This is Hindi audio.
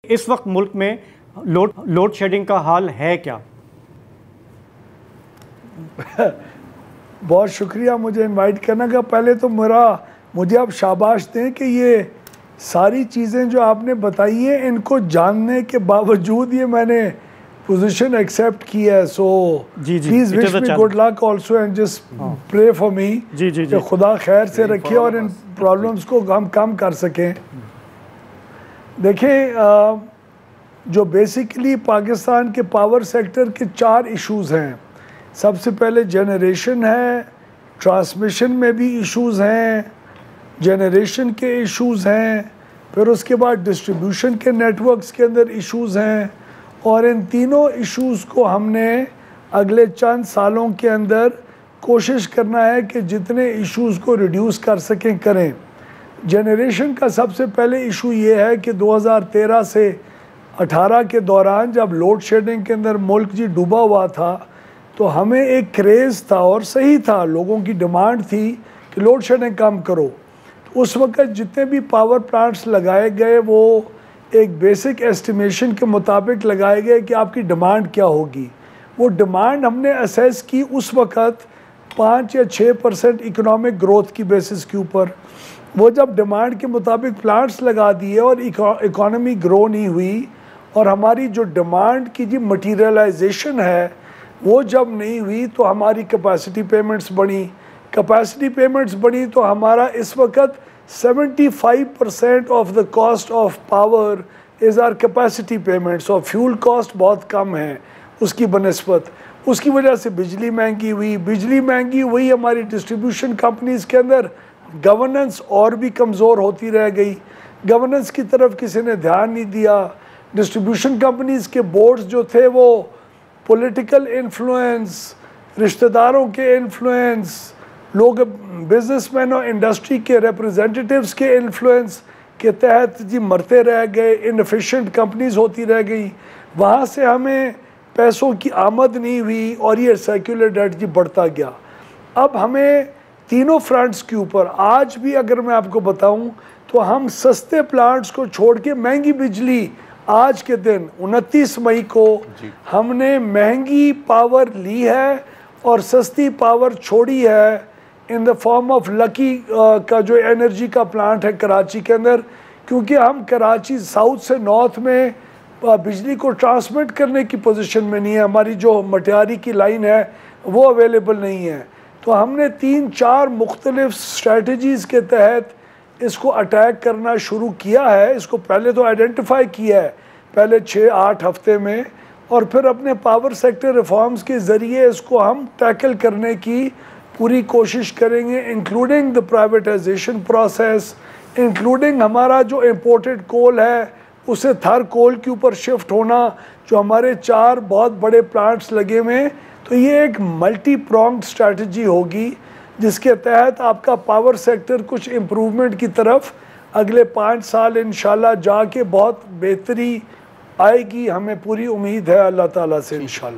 इस वक्त मुल्क में लोड शेडिंग का हाल है क्या? बहुत शुक्रिया मुझे इनवाइट करने का। पहले तो मुझे आप शाबाश दें कि ये सारी चीज़ें जो आपने बताई हैं इनको जानने के बावजूद ये मैंने पोजीशन एक्सेप्ट की है। So please wish me good luck also and just pray for me कि खुदा खैर से रखे और इन प्रॉब्लम्स को हम कम कर सकें। देखें, जो बेसिकली पाकिस्तान के पावर सेक्टर के 4 इश्यूज़ हैं। सबसे पहले जनरेशन है, ट्रांसमिशन में भी इश्यूज़ हैं, जनरेशन के इश्यूज़ हैं, फिर उसके बाद डिस्ट्रीब्यूशन के नेटवर्क्स के अंदर इश्यूज़ हैं। और इन तीनों इश्यूज़ को हमने अगले चंद सालों के अंदर कोशिश करना है कि जितने इश्यूज़ को रिड्यूस कर सकें करें। जनरेशन का सबसे पहले इशू ये है कि 2013 से 18 के दौरान जब लोड शेडिंग के अंदर मुल्क जी डूबा हुआ था तो हमें एक क्रेज़ था और सही था, लोगों की डिमांड थी कि लोड शेडिंग कम करो। उस वक्त जितने भी पावर प्लांट्स लगाए गए वो एक बेसिक एस्टिमेशन के मुताबिक लगाए गए कि आपकी डिमांड क्या होगी। वो डिमांड हमने असेस की उस वक्त 5 या 6% इकोनॉमिक ग्रोथ की बेसिस के ऊपर। वो जब डिमांड के मुताबिक प्लांट्स लगा दिए और इकोनॉमी ग्रो नहीं हुई और हमारी जो डिमांड की जी मटीरियलाइजेशन है वो जब नहीं हुई तो हमारी कैपेसिटी पेमेंट्स बढ़ी। कैपेसिटी पेमेंट्स बढ़ी तो हमारा इस वक्त 75% of the cost of power is our capacity payments और फ्यूल कॉस्ट बहुत कम है उसकी बनस्बत। उसकी वजह से बिजली महंगी हुई। बिजली महंगी हुई, हमारी डिस्ट्रीब्यूशन कंपनीज़ के अंदर गवर्नेंस और भी कमज़ोर होती रह गई। गवर्नेंस की तरफ किसी ने ध्यान नहीं दिया। डिस्ट्रीब्यूशन कंपनीज़ के बोर्ड्स जो थे वो पॉलिटिकल इन्फ्लुएंस, रिश्तेदारों के इन्फ्लुएंस, लोग बिजनेसमैन और इंडस्ट्री के रिप्रेजेंटेटिव्स के इन्फ्लुएंस के तहत जी मरते रह गए। इनएफिशिएंट कंपनीज़ होती रह गई। वहाँ से हमें पैसों की आमद नहीं हुई और ये सर्कुलर डेट जी बढ़ता गया। अब हमें तीनों फ्रंट्स के ऊपर आज भी अगर मैं आपको बताऊं तो हम सस्ते प्लांट्स को छोड़ के महंगी बिजली, आज के दिन 29 मई को हमने महंगी पावर ली है और सस्ती पावर छोड़ी है in the form of lucky का जो एनर्जी का प्लांट है कराची के अंदर। क्योंकि हम कराची साउथ से नॉर्थ में बिजली को ट्रांसमिट करने की पोजीशन में नहीं है, हमारी जो मटियारी की लाइन है वो अवेलेबल नहीं है। तो हमने 3-4 मुख्तलिफ स्ट्रेटजीज़ के तहत इसको अटैक करना शुरू किया है। इसको पहले तो आइडेंटिफाई किया है पहले 6-8 हफ्ते में और फिर अपने पावर सेक्टर रिफॉर्म्स के ज़रिए इसको हम टैकल करने की पूरी कोशिश करेंगे, including the privatisation process, including हमारा जो इम्पोर्टेड कोल है उसे थर कोल के ऊपर शिफ्ट होना, जो हमारे 4 बहुत बड़े प्लांट्स लगे हुए हैं। तो ये एक मल्टी प्रॉन्ग्ड स्ट्रैटेजी होगी जिसके तहत आपका पावर सेक्टर कुछ इम्प्रूवमेंट की तरफ अगले 5 साल इंशाल्लाह जाके बहुत बेहतरी आएगी। हमें पूरी उम्मीद है अल्लाह ताला से इंशाल्लाह।